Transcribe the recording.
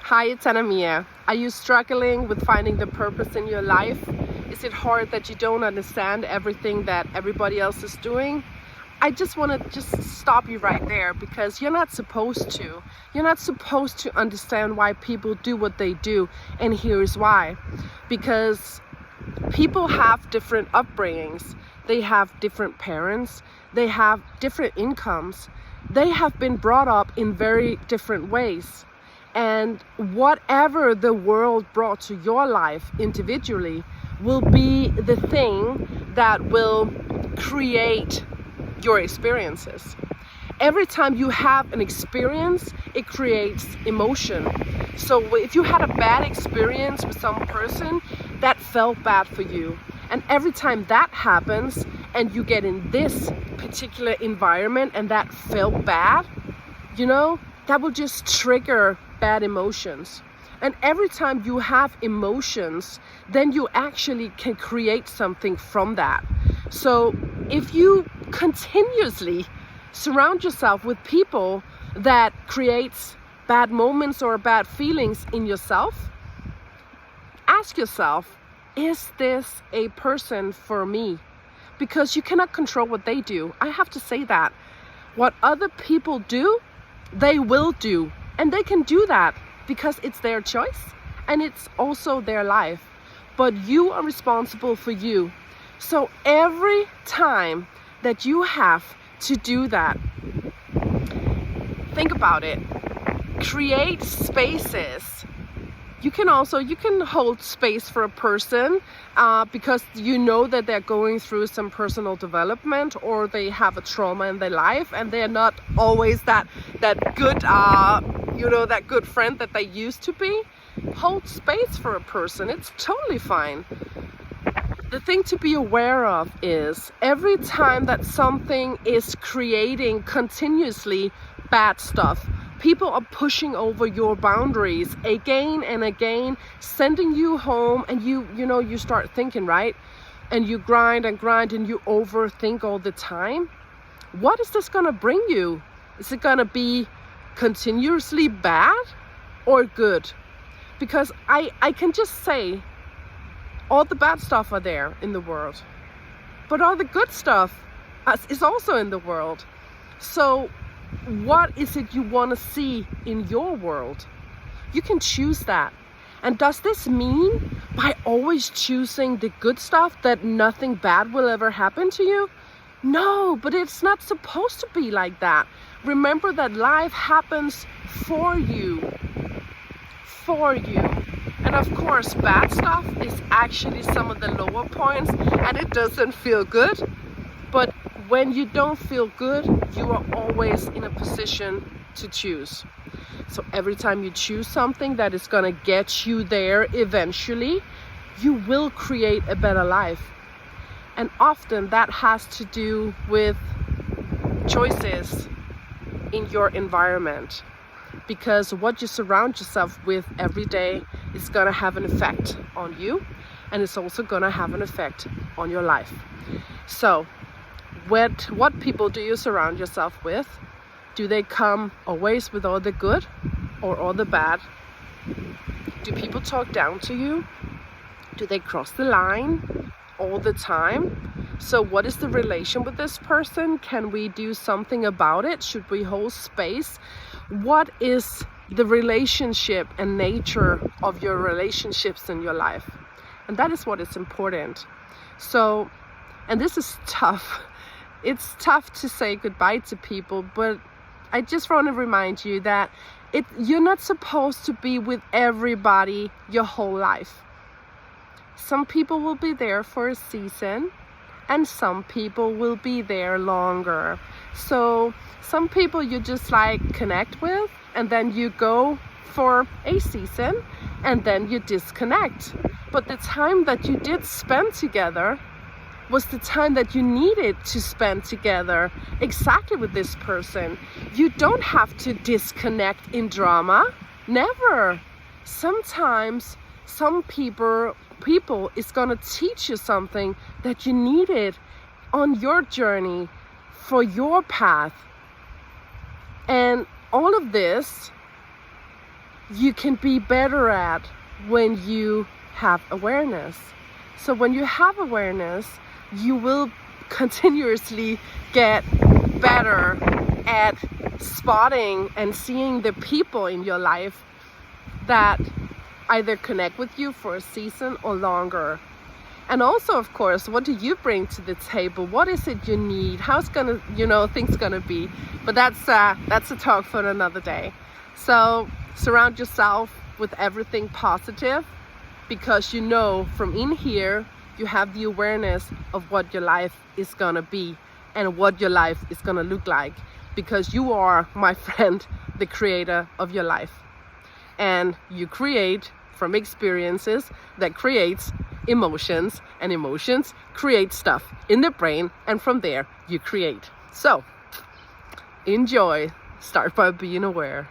Hi, it's Anna-Mia. Are you struggling with finding the purpose in your life? Is it hard that you don't understand everything that everybody else is doing? I just want to stop you right there, because you're not supposed to. You're not supposed to understand why people do what they do, and here's why. Because people have different upbringings. They have different parents. They have different incomes. They have been brought up in very different ways. And whatever the world brought to your life individually will be the thing that will create your experiences. Every time you have an experience, it creates emotion. So if you had a bad experience with some person, that felt bad for you. And every time that happens and you get in this particular environment and that felt bad, that will just trigger bad emotions. And every time you have emotions, then you actually can create something from that. So if you continuously surround yourself with people that creates bad moments or bad feelings in yourself, ask yourself, is this a person for me? Because you cannot control what they do. I have to say that. What other people do, they will do. And they can do that because it's their choice and it's also their life. But you are responsible for you. So every time that you have to do that, think about it. Create spaces. You can hold space for a person because you know that they're going through some personal development, or they have a trauma in their life and they're not always that good that good friend that they used to be. Hold space for a person. It's totally fine. The thing to be aware of is every time that something is creating continuously bad stuff, people are pushing over your boundaries again and again, sending you home, and you start thinking, right? And you grind and you overthink all the time. What is this gonna bring you? Is it gonna be continuously bad or good? Because I can just say all the bad stuff are there in the world, but all the good stuff is also in the world. So what is it you want to see in your world? You can choose that. And does this mean by always choosing the good stuff that nothing bad will ever happen to you? No, but it's not supposed to be like that. Remember that life happens for you. For you. And of course, bad stuff is actually some of the lower points, and it doesn't feel good. But when you don't feel good, you are always in a position to choose. So every time you choose something that is going to get you there eventually, you will create a better life. And often that has to do with choices in your environment. Because what you surround yourself with every day is going to have an effect on you, and it's also going to have an effect on your life. So what people do you surround yourself with? Do they come always with all the good or all the bad? Do people talk down to you? Do they cross the line all the time? So what is the relation with this person? Can we do something about it? Should we hold space? What is the relationship and nature of your relationships in your life? And that is what is important. So, and this is tough. It's tough to say goodbye to people, but I just want to remind you that you're not supposed to be with everybody your whole life. Some people will be there for a season, and some people will be there longer. So some people you just connect with, and then you go for a season, and then you disconnect. But the time that you did spend together was the time that you needed to spend together exactly with this person. You don't have to disconnect in drama. Never. Sometimes some people is going to teach you something that you needed on your journey for your path. And all of this you can be better at when you have awareness. So when you have awareness, you will continuously get better at spotting and seeing the people in your life that either connect with you for a season or longer. And also, of course, what do you bring to the table? What is it you need? How's gonna, things gonna be? But that's a talk for another day. So surround yourself with everything positive, because from in here, you have the awareness of what your life is gonna be and what your life is gonna look like, because you are, my friend, the creator of your life. And you create from experiences that creates emotions, and emotions create stuff in the brain, and from there you create. So enjoy. Start by being aware.